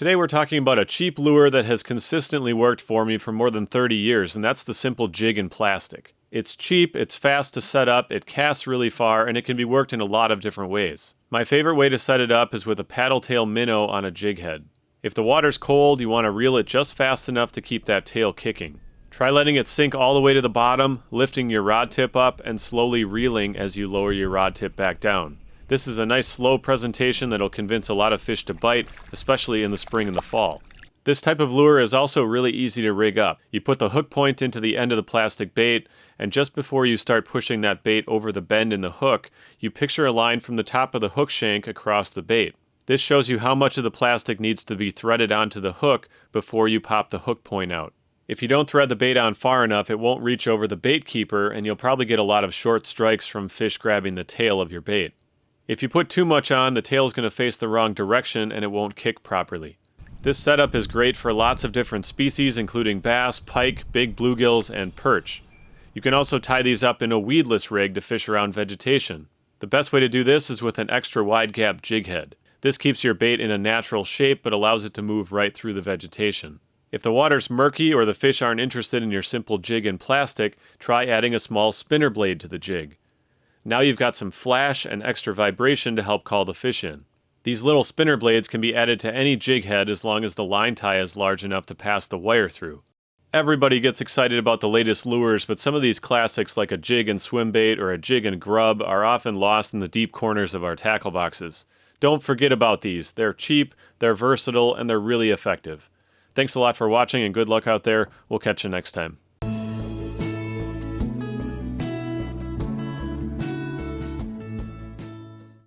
Today we're talking about a cheap lure that has consistently worked for me for more than 30 years, and that's the simple jig in plastic. It's cheap, it's fast to set up, it casts really far, and it can be worked in a lot of different ways. My favorite way to set it up is with a paddle tail minnow on a jig head. If the water's cold, you want to reel it just fast enough to keep that tail kicking. Try letting it sink all the way to the bottom, lifting your rod tip up, and slowly reeling as you lower your rod tip back down. This is a nice slow presentation that'll convince a lot of fish to bite, especially in the spring and the fall. This type of lure is also really easy to rig up. You put the hook point into the end of the plastic bait, and just before you start pushing that bait over the bend in the hook, you picture a line from the top of the hook shank across the bait. This shows you how much of the plastic needs to be threaded onto the hook before you pop the hook point out. If you don't thread the bait on far enough, it won't reach over the bait keeper, and you'll probably get a lot of short strikes from fish grabbing the tail of your bait. If you put too much on, the tail is going to face the wrong direction and it won't kick properly. This setup is great for lots of different species, including bass, pike, big bluegills, and perch. You can also tie these up in a weedless rig to fish around vegetation. The best way to do this is with an extra wide gap jig head. This keeps your bait in a natural shape but allows it to move right through the vegetation. If the water's murky or the fish aren't interested in your simple jig in plastic, try adding a small spinnerblade to the jig. Now you've got some flash and extra vibration to help call the fish in. These little spinner blades can be added to any jig head as long as the line tie is large enough to pass the wire through. Everybody gets excited about the latest lures, but some of these classics like a jig and swimbait or a jig and grub are often lost in the deep corners of our tackle boxes. Don't forget about these. They're cheap, they're versatile, and they're really effective. Thanks a lot for watching and good luck out there. We'll catch you next time.